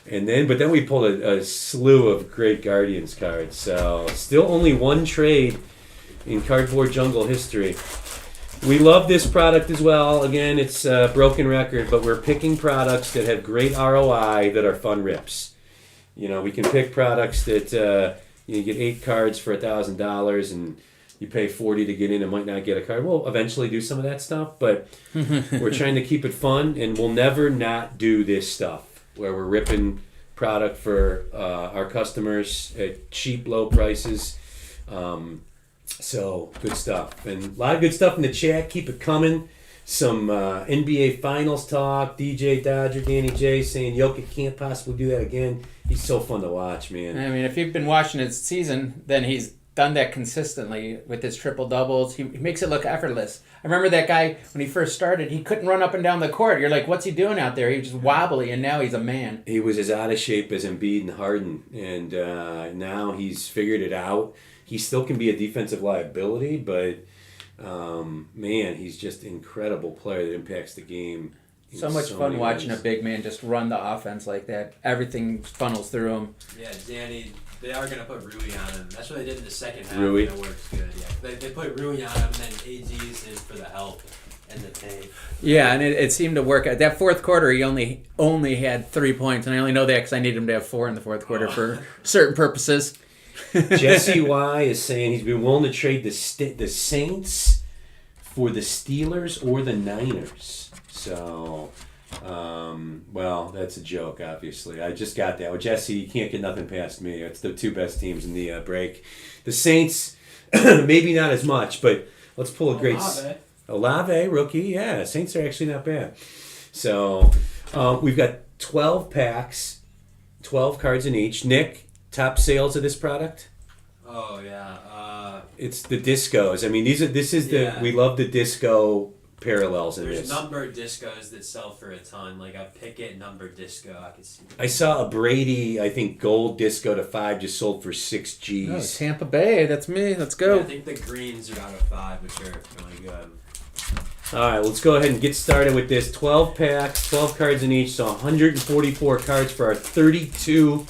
But then we pulled a slew of great Guardians cards. So still only one trade in Cardboard Jungle history. We love this product as well. Again, it's a broken record, but we're picking products that have great ROI that are fun rips. We can pick products that you get 8 cards for $1,000 and you pay $40 to get in and might not get a card. We'll eventually do some of that stuff, but we're trying to keep it fun, and we'll never not do this stuff where we're ripping product for our customers at cheap, low prices. So good stuff, and a lot of good stuff in the chat. Keep it coming. Some NBA Finals talk. DJ Dodger, Danny J saying Jokic can't possibly do that again. He's so fun to watch, man. I mean, if you've been watching his season, then he's done that consistently with his triple doubles. He makes it look effortless. I remember that guy when he first started. He couldn't run up and down the court. You're like, what's he doing out there? He was just wobbly, and now he's a man. He was as out of shape as Embiid and Harden, and now he's figured it out. He still can be a defensive liability, but man, he's just an incredible player that impacts the game. So much fun watching a big man just run the offense like that. Everything funnels through him. Yeah, Danny, they are going to put Rui on him. That's what they did in the second half. Rui? And it works good, yeah. They put Rui on him, and then AD's in for the help and the pain. Yeah, and it seemed to work out. That fourth quarter, he only had 3 points, and I only know that because I need him to have 4 in the fourth quarter for certain purposes. Jesse Y is saying he's been willing to trade the Saints for the Steelers or the Niners. So, well, that's a joke, obviously. I just got that. Well, Jesse, you can't get nothing past me. It's the 2 best teams in the break. The Saints, maybe not as much, but let's pull a great... Olave, rookie, yeah. Saints are actually not bad. So, we've got 12 packs, 12 cards in each. Nick, top sales of this product? Oh, yeah. It's the discos. I mean, we love the disco parallels in There's this. numbered discos that sell for a ton, like a Pickett numbered disco. I could see. I saw a Brady, I think, gold disco to 5 just sold for 6 G's. Oh, Tampa Bay, that's me. Let's go. Yeah, I think the greens are out of 5, which are really good. All right, let's go ahead and get started with this. 12 packs, 12 cards in each, so 144 cards for our 32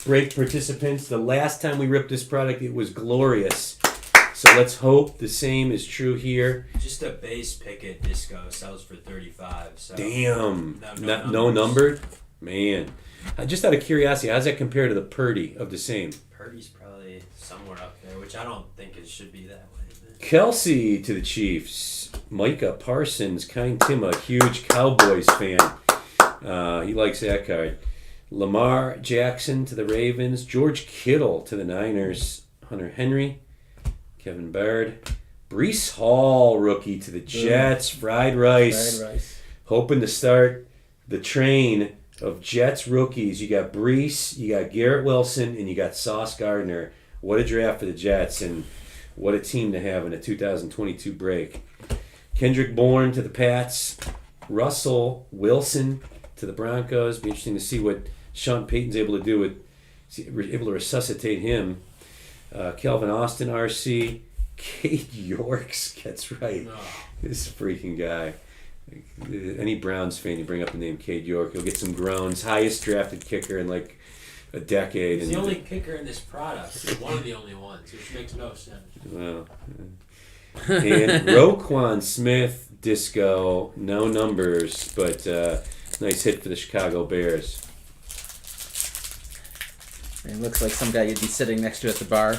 break participants. The last time we ripped this product, it was glorious. So let's hope the same is true here. Just a base Pickett disco sells for 35. So Damn. No numbered? Man. Just out of curiosity, how does that compare to the Purdy of the same? Purdy's probably somewhere up there, which I don't think it should be that way. But... Kelsey to the Chiefs. Micah Parsons, Kind Tim, a huge Cowboys fan. He likes that card. Lamar Jackson to the Ravens. George Kittle to the Niners. Hunter Henry. Kevin Baird. Breece Hall, rookie to the Jets. Fried Rice. Hoping to start the train of Jets rookies. You got Breece, you got Garrett Wilson, and you got Sauce Gardner. What a draft for the Jets, and what a team to have in a 2022 break. Kendrick Bourne to the Pats. Russell Wilson to the Broncos. Be interesting to see what Sean Payton's able to do able to resuscitate him. Kelvin Austin, RC. Cade Yorks gets right. This freaking guy. Any Browns fan, you bring up the name Cade York, he'll get some groans. Highest drafted kicker in like a decade. He's the only kicker in this product. One of the only ones, which makes no sense. Well, And Roquan Smith, disco, no numbers, but nice hit for the Chicago Bears. It looks like some guy you'd be sitting next to at the bar.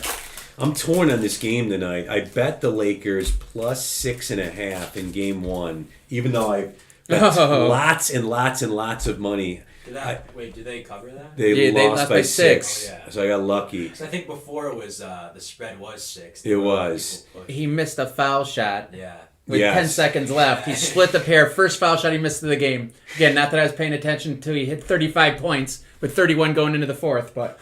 I'm torn on this game tonight. I bet the Lakers plus 6.5 in game one, even though I bet lots and lots and lots of money. Did they cover that? They lost by 6. Oh, yeah. So I got lucky. I think before it was the spread was 6. It was. He missed a foul shot. Yeah. With 10 seconds left. He split the pair. First foul shot he missed of the game. Again, not that I was paying attention until he hit 35 points with 31 going into the fourth, but...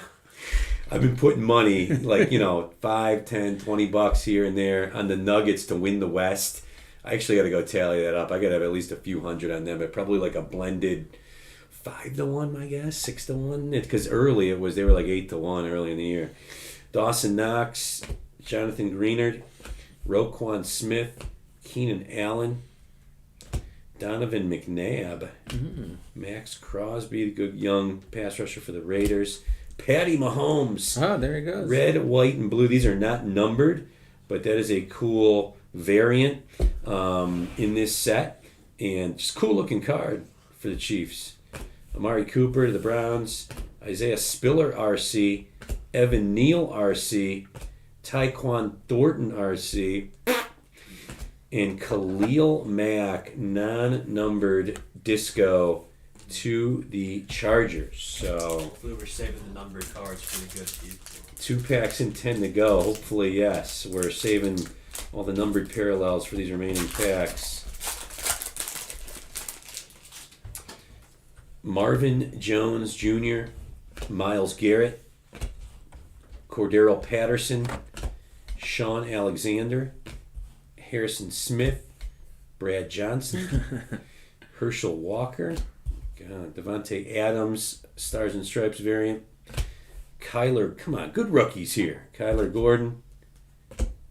I've been putting money, like, $5, $10, $20 here and there on the Nuggets to win the West. I actually got to go tally that up. I got to have at least a few hundred on them, but probably like a blended 5-1, I guess, 6-1. Because early they were like 8-1 early in the year. Dawson Knox, Jonathan Greenard, Roquan Smith, Keenan Allen, Donovan McNabb, Max Crosby, the good young pass rusher for the Raiders. Patty Mahomes. Oh, there he goes. Red, white, and blue. These are not numbered, but that is a cool variant in this set. And just cool looking card for the Chiefs. Amari Cooper to the Browns. Isaiah Spiller, RC. Evan Neal, RC. Tyquan Thornton, RC. And Khalil Mack, non-numbered disco to the Chargers. So hopefully we're saving the numbered cards for the good people. 2 packs and 10 to go. Hopefully, yes. We're saving all the numbered parallels for these remaining packs. Marvin Jones Jr., Myles Garrett, Cordero Patterson, Sean Alexander, Harrison Smith, Brad Johnson, Herschel Walker, Devontae Adams, Stars and Stripes variant. Kyler, come on, good rookies here. Kyler Gordon.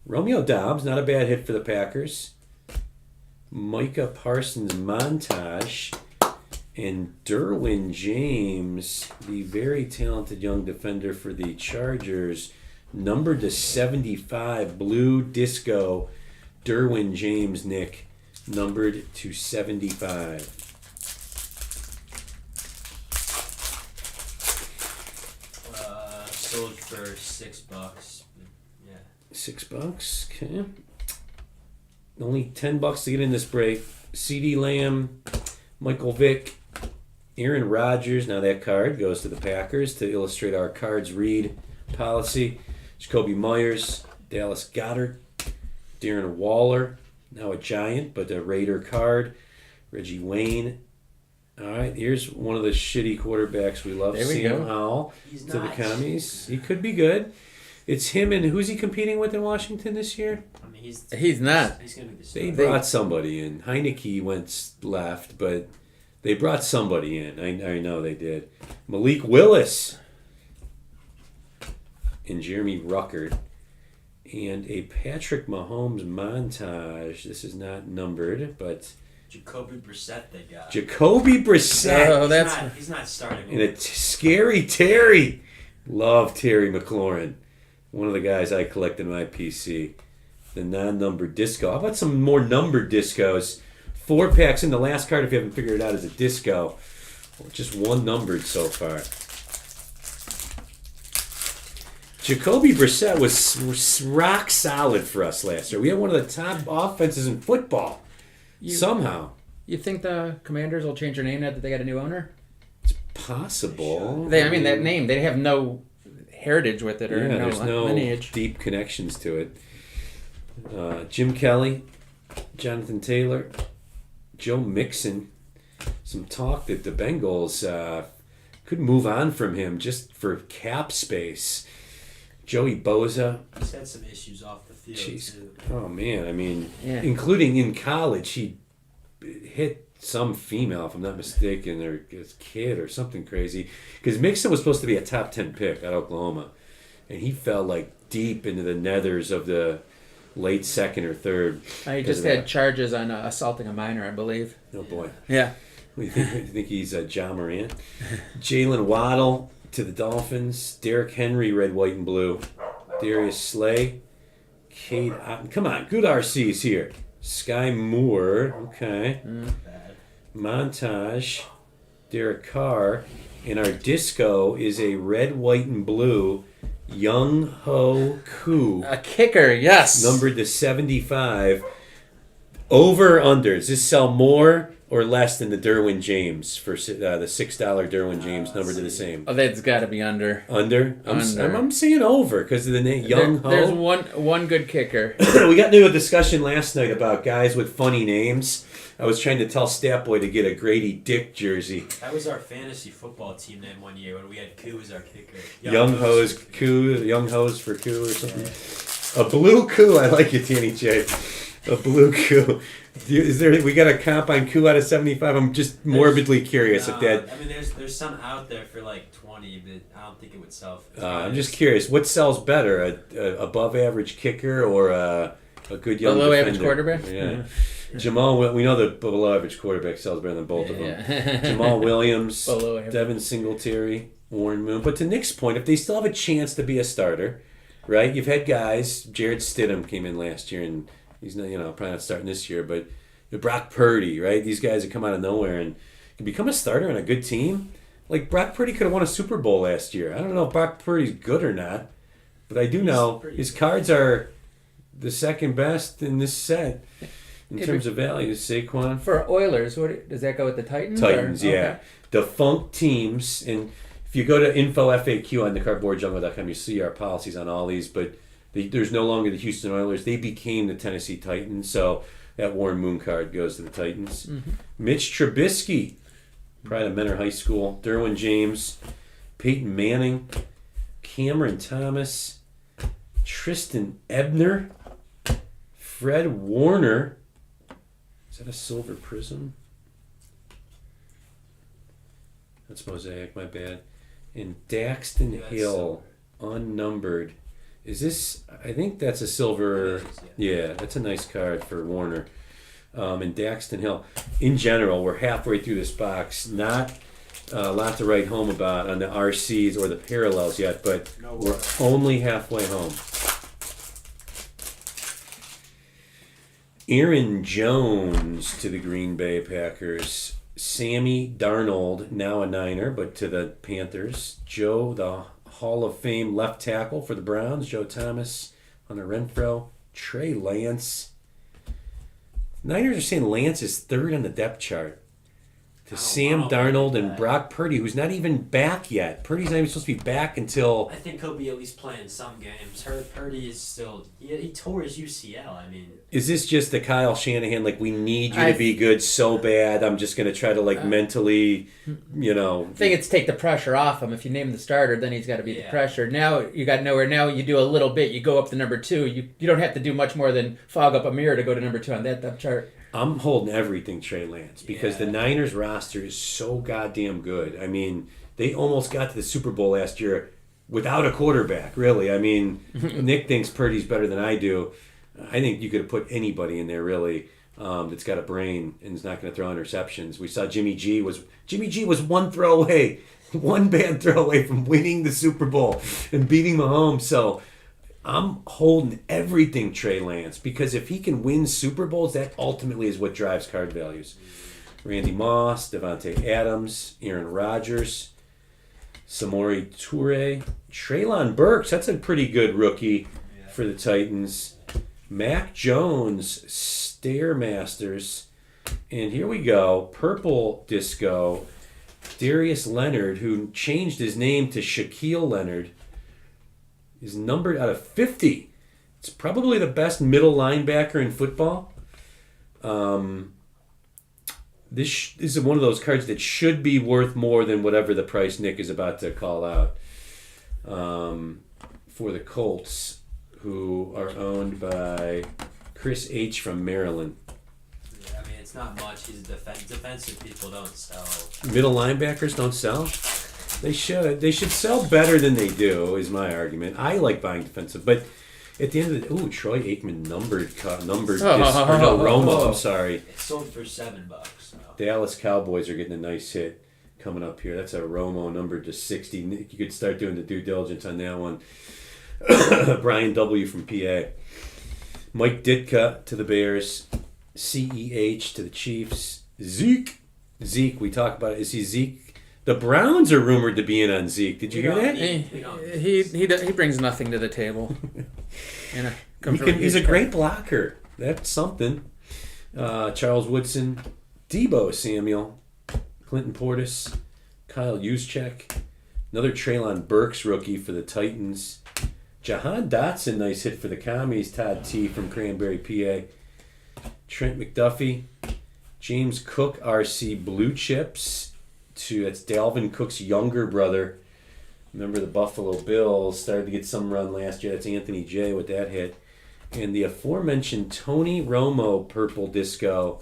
Romeo Doubs, not a bad hit for the Packers. Micah Parsons montage. And Derwin James, the very talented young defender for the Chargers, numbered to 75, blue disco. Derwin James, Nick, numbered to 75. Sold for $6. Yeah. $6. Okay. Only $10 to get in this break. CeeDee Lamb, Michael Vick, Aaron Rodgers. Now that card goes to the Packers to illustrate our cards read policy. Jacoby Myers, Dallas Goedert, Darren Waller, now a Giant, but a Raider card. Reggie Wayne. All right, here's one of the shitty quarterbacks we love. There we Sam go. Howell He's to the not Commies. He could be good. It's him and who's he competing with in Washington this year? I mean, He's not. He's going to be the They starter. brought somebody in. Heineke went left, but they brought somebody in. I know they did. Malik Willis and Jeremy Ruckert. And a Patrick Mahomes montage. This is not numbered, but Jacoby Brissett they got. Jacoby Brissett. Oh, He's not starting. And a scary Terry. Love Terry McLaurin. One of the guys I collect in my PC. The non-numbered disco. How about some more numbered discos? 4 packs in. The last card, if you haven't figured it out, is a disco. Just one numbered so far. Jacoby Brissett was rock solid for us last year. We had one of the top offenses in football. Somehow. You think the Commanders will change their name now that they got a new owner? It's possible. That name, they have no heritage with it or there's no lineage. deep connections to it. Jim Kelly, Jonathan Taylor, Joe Mixon. Some talk that the Bengals could move on from him just for cap space. Joey Bosa. He's had some issues off the field, too. Oh, man. I mean, Yeah. including in college, he hit some female, if I'm not mistaken, or his kid or something crazy. Because Mixon was supposed to be a top 10 pick at Oklahoma. And he fell like deep into the nethers of the late second or third. He just had charges on assaulting a minor, I believe. Oh, boy. Yeah. You think he's John Morant? Jalen Waddle to the Dolphins. Derrick Henry, red, white, and blue. Darius Slay. Kate Otten. Come on, good RCs here. Sky Moore. Okay. Bad. Montage. Derek Carr. And our disco is a red, white, and blue Young Ho Koo. A kicker, yes. Numbered to 75. Over or under? Does this sell more or less than the Derwin James for the $6 Derwin James numbered to the same? Oh, that's got to be under. Under? Under. I'm saying over because of the name Young Ho. There's one good kicker. We got into a discussion last night about guys with funny names. I was trying to tell Statboy to get a Grady Dick jersey. That was our fantasy football team name one year when we had Koo as our kicker. Young Ho's Koo, Young Ho's for Koo or something. A blue Koo, I like it, Danny J. A blue Koo. Is there? We got a comp on Koo out of 75. I'm just morbidly curious if that. I mean, there's some out there for like 20, but I don't think it would sell. I'm just curious. What sells better, a above average kicker or a good young below defender? average quarterback? Yeah. Jamal, we know the below average quarterback sells better than both of them. Yeah. Jamal Williams, Below average. Devin Singletary, Warren Moon. But to Nick's point, if they still have a chance to be a starter, right? You've had guys. Jared Stidham came in last year, and he's not, probably not starting this year. But Brock Purdy, right? These guys that come out of nowhere and can become a starter on a good team. Like Brock Purdy could have won a Super Bowl last year. I don't know if Brock Purdy's good or not, but I do know his cards are the second best in this set. In terms of value, Saquon. For Oilers, does that go with the Titans? Titans, or? yeah. Okay. Defunct teams. And if you go to info FAQ on thecardboardjungle.com, you see our policies on all these. But there's no longer the Houston Oilers. They became the Tennessee Titans. So that Warren Moon card goes to the Titans. Mm-hmm. Mitch Trubisky, pride of Menor High School. Derwin James. Peyton Manning. Cameron Thomas. Tristan Ebner. Fred Warner. Is that a silver prism? That's Mosaic, my bad. And Daxton Hill, unnumbered. Is this, I think that's a silver, yeah, that's a nice card for Warner. And Daxton Hill. In general, we're halfway through this box. Not a lot to write home about on the RCs or the parallels yet, but we're only halfway home. Aaron Jones to the Green Bay Packers. Sammy Darnold, now a Niner, but to the Panthers. Joe, the Hall of Fame left tackle for the Browns. Joe Thomas, Hunter Renfrow. Trey Lance. Niners are saying Lance is third on the depth chart. To Sam Darnold and Brock Purdy, who's not even back yet. Purdy's not even supposed to be back until... I think he'll be at least playing some games. Purdy is still... He tore his UCL, I mean... Is this just the Kyle Shanahan, like, we need you to be good so bad, I'm just going to try to, mentally, I think it's take the pressure off him. If you name the starter, then he's got to be the pressure. Now, you got nowhere. Now, you do a little bit. You go up to number 2. You don't have to do much more than fog up a mirror to go to number 2 on that depth chart. I'm holding everything Trey Lance because the Niners roster is so goddamn good. I mean, they almost got to the Super Bowl last year without a quarterback, really. I mean, Nick thinks Purdy's better than I do. I think you could have put anybody in there, really, that's got a brain and is not going to throw interceptions. We saw Jimmy G was one throw away, one bad throw away from winning the Super Bowl and beating Mahomes. So I'm holding everything Trey Lance because if he can win Super Bowls, that ultimately is what drives card values. Randy Moss, Devontae Adams, Aaron Rodgers, Samori Toure, Treylon Burks. That's a pretty good rookie for the Titans. Mac Jones, Stairmasters. And here we go. Purple Disco. Darius Leonard, who changed his name to Shaquille Leonard, is numbered out of 50. It's probably the best middle linebacker in football. This is one of those cards that should be worth more than whatever the price Nick is about to call out. For the Colts, who are owned by Chris H. from Maryland. Yeah, I mean, it's not much. He's a defensive people don't sell. Middle linebackers don't sell? They should. They should sell better than they do, is my argument. I like buying defensive, but at the end of the Troy Aikman Romo. I'm sorry. It sold for $7. So. Dallas Cowboys are getting a nice hit coming up here. That's a Romo numbered to 60. You could start doing the due diligence on that one. Brian W. from PA. Mike Ditka to the Bears. CEH to the Chiefs. Zeke, we talk about it. Is he Zeke? The Browns are rumored to be in on Zeke. Did you hear that? He brings nothing to the table. He's a great blocker. That's something. Charles Woodson, Debo Samuel, Clinton Portis, Kyle Juszczyk, another Treylon Burks rookie for the Titans. Jahan Dotson, nice hit for the Commies. Todd T from Cranberry, PA. Trent McDuffie, James Cook, RC Blue Chips. That's Dalvin Cook's younger brother. Remember the Buffalo Bills started to get some run last year. That's Anthony J with that hit. And the aforementioned Tony Romo Purple Disco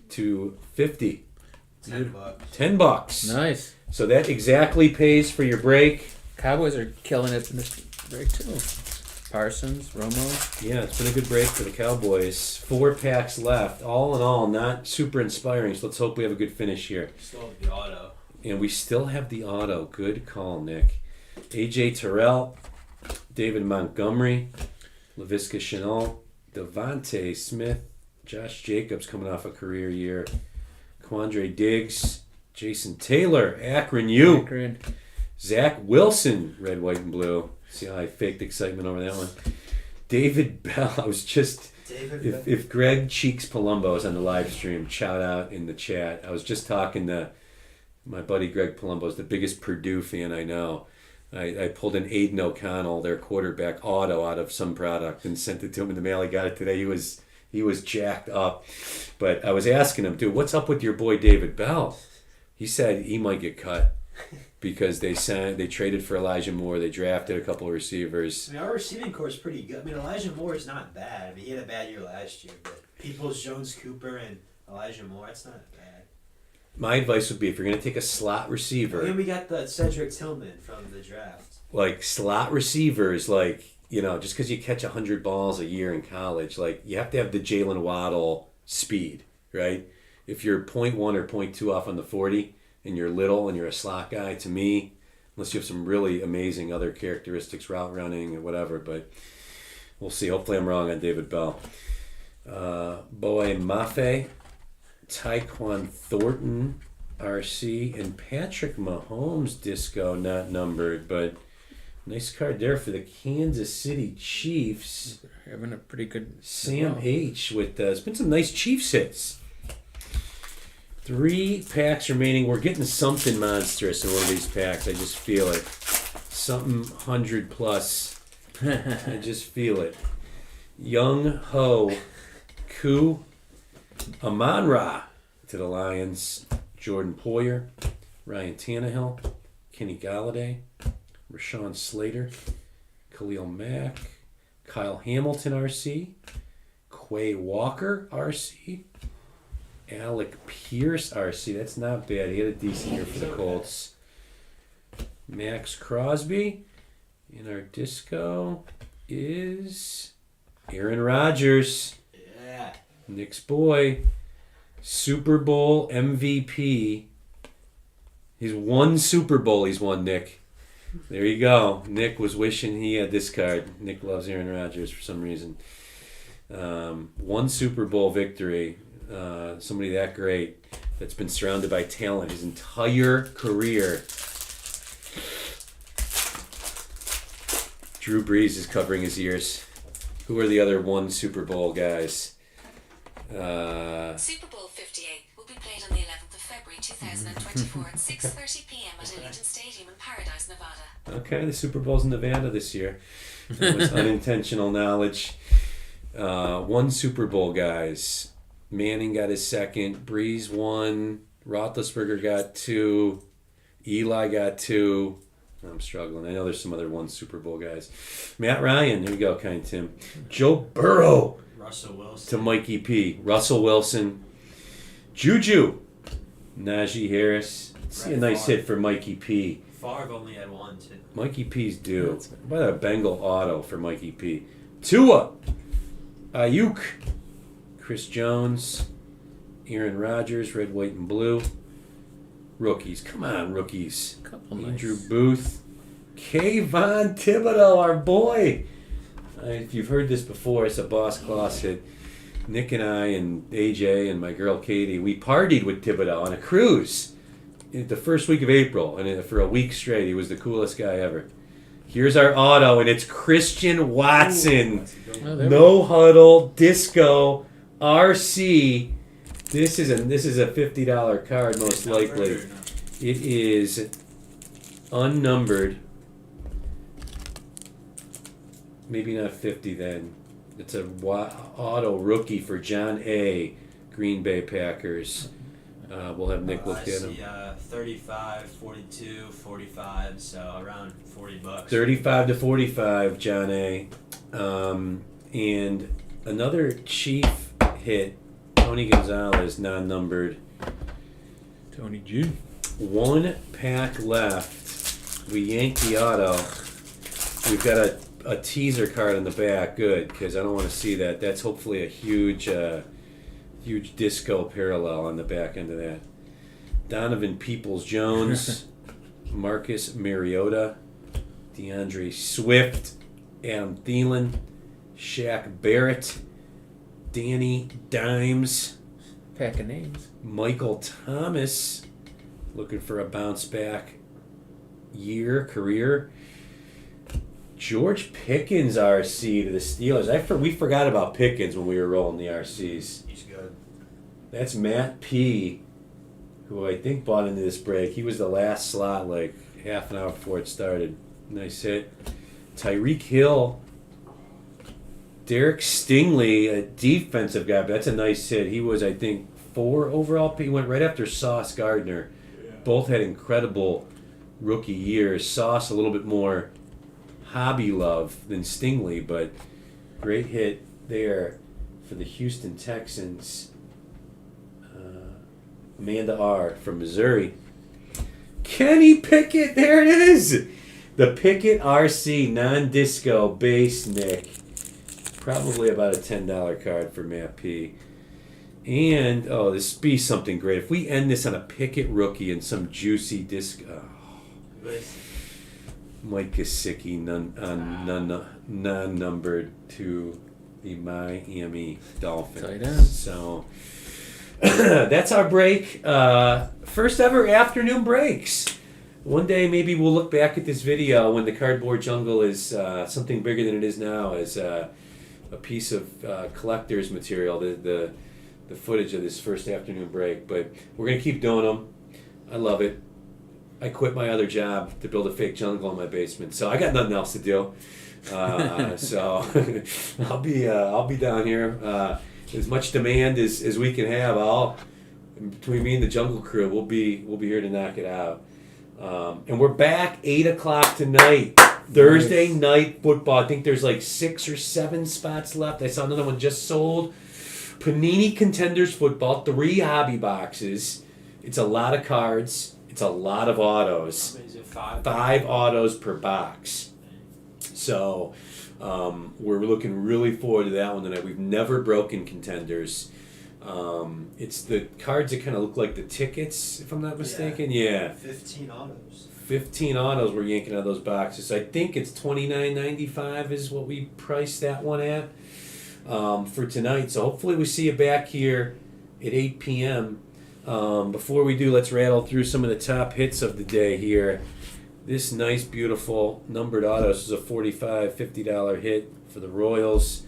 to 50. $10. $10. Nice. So that exactly pays for your break. Cowboys are killing it in this break too. Parsons, Romo. Yeah, it's been a good break for the Cowboys. 4 packs left. All in all, not super inspiring. So let's hope we have a good finish here. Still have the auto. And we still have the auto. Good call, Nick. AJ Terrell, David Montgomery, LaVisca Chenault, Devontae Smith, Josh Jacobs coming off a career year, Quandre Diggs, Jason Taylor, Akron U, Zach Wilson, red, white, and blue. See how I faked excitement over that one. David Bell. I was just... If Greg Cheeks Palumbo is on the live stream, shout out in the chat. I was just talking to my buddy Greg Palumbo, is the biggest Purdue fan I know. I pulled an Aiden O'Connell, their quarterback, auto out of some product and sent it to him in the mail. He got it today. He was jacked up. But I was asking him, dude, what's up with your boy David Bell? He said he might get cut because they traded for Elijah Moore. They drafted a couple of receivers. I mean, our receiving core is pretty good. I mean, Elijah Moore is not bad. I mean, he had a bad year last year, but Peoples, Jones, Cooper, and Elijah Moore, that's not bad. My advice would be, if you're going to take a slot receiver... And we got the Cedric Tillman from the draft. Like, slot receivers, like, you know, just because you catch 100 balls a year in college, like, you have to have the Jalen Waddle speed, right? If you're 0.1 or 0.2 off on the 40 and you're little and you're a slot guy, to me, unless you have some really amazing other characteristics, route running or whatever, but we'll see. Hopefully I'm wrong on David Bell. Boe Mafe, Tyquan Thornton, RC, and Patrick Mahomes disco, not numbered, but nice card there for the Kansas City Chiefs. Having a pretty good... Sam H. with... it's been some nice Chiefs hits. 3 packs remaining. We're getting something monstrous in one of these packs. I just feel it. Something 100 plus. I just feel it. Young Ho, Koo, Amon-Ra to the Lions. Jordan Poyer, Ryan Tannehill, Kenny Galladay, Rashawn Slater, Khalil Mack, Kyle Hamilton, RC, Quay Walker, RC, Alec Pierce, RC. That's not bad. He had a decent year for the Colts. Max Crosby. And our disco is Aaron Rodgers. Yeah. Nick's boy. Super Bowl MVP. He's won Super Bowl. He's won, Nick. There you go. Nick was wishing he had this card. Nick loves Aaron Rodgers for some reason. 1 Super Bowl victory. Somebody that great that's been surrounded by talent his entire career. Drew Brees is covering his ears. Who are the other 1 Super Bowl guys? Super Bowl 58 will be played on the 11th of February 2024 at 6:30 p.m. at Allegiant Stadium in Paradise, Nevada. Okay, the Super Bowl's in Nevada this year. That was unintentional knowledge. 1 Super Bowl, guys. Manning got his 2nd. Breeze 1. Roethlisberger got 2. Eli got 2. I'm struggling. I know there's some other 1 Super Bowl guys. Matt Ryan. There you go, kind Tim. Joe Burrow. Russell Wilson. To Mikey P. Russell Wilson. Juju. Najee Harris. See a nice hit for Mikey P. Favre only had 1, too. Mikey P's due. What a Bengal auto for Mikey P. Tua. Ayuk. Chris Jones. Aaron Rodgers, red, white, and blue. Rookies. Come on, rookies. Couple Andrew nice. Booth. Kayvon Thibodeau, our boy. if you've heard this before, it's a Boss Class hit. Nick and I and AJ and my girl Katie, we partied with Thibodeau on a cruise the first week of April, and for a week straight, he was the coolest guy ever. Here's our auto, and it's Christian Watson. No Huddle Disco RC. This is a $50 card, most likely. It is unnumbered. Maybe not 50 then. It's a auto rookie for John A. Green Bay Packers. We'll have Nick look at him. 35, 42, 45, so around $40. 35 to 45, John A. And another Chief hit, Tony Gonzalez, non-numbered. Tony G. One pack left. We yanked the auto. We've got a teaser card on the back. Good, because I don't want to see that. That's hopefully a huge disco parallel on the back end of that. Donovan Peoples-Jones, Marcus Mariota, DeAndre Swift, Adam Thielen, Shaq Barrett, Danny Dimes, Pack of names. Michael Thomas, looking for a bounce back career. George Pickens RC to the Steelers. We forgot about Pickens when we were rolling the RCs. He's good. That's Matt P., who I think bought into this break. He was the last slot, like half an hour before it started. Nice hit. Tyreek Hill. Derek Stingley, a defensive guy, but that's a nice hit. He was, I think, 4 overall. He went right after Sauce Gardner. Yeah. Both had incredible rookie years. Sauce a little bit more hobby love than Stingley, but great hit there for the Houston Texans. Amanda R. from Missouri. Kenny Pickett, there it is! The Pickett RC non-disco base, Nick. Probably about a $10 card for Matt P. And, this be something great. If we end this on a Pickett rookie and some juicy disco. Oh. Mike Gesicki, non-numbered to the Miami Dolphins. So that's our break. First ever afternoon breaks. One day maybe we'll look back at this video when the cardboard jungle is something bigger than it is now, as a piece of collector's material, the footage of this first afternoon break. But we're going to keep doing them. I love it. I quit my other job to build a fake jungle in my basement, so I got nothing else to do. So I'll be down here. As much demand as we can have. Between me and the Jungle Crew, we'll be here to knock it out. And we're back 8:00 tonight. Thursday night football. I think there's like 6 or 7 spots left. I saw another one just sold. Panini Contenders football, 3 hobby boxes. It's a lot of cards. It's a lot of autos. Is it 5? 5 autos per box. So we're looking really forward to that one tonight. We've never broken Contenders. It's the cards that kind of look like the tickets, if I'm not mistaken. Yeah. 15 autos. 15 autos we're yanking out of those boxes. I think it's $29.95 is what we priced that one at for tonight. So hopefully we see you back here at 8 p.m. Before we do, let's rattle through some of the top hits of the day here. This nice, beautiful numbered auto. This is a $45, $50 hit for the Royals.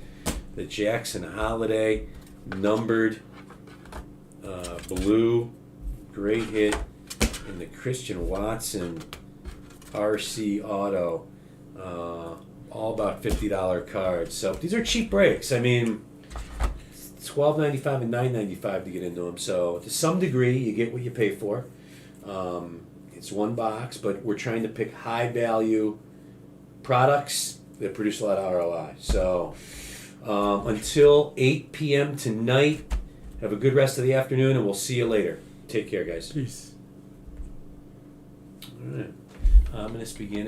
The Jackson Holiday, numbered blue, great hit. And the Christian Watson RC auto, all about $50 cards. So these are cheap breaks. I mean, it's $12.95 and $9.95 to get into them. So to some degree, you get what you pay for. It's one box, but we're trying to pick high value products that produce a lot of ROI. So until 8 p.m. tonight, have a good rest of the afternoon, and we'll see you later. Take care, guys. Peace. All right. Ominous beginning.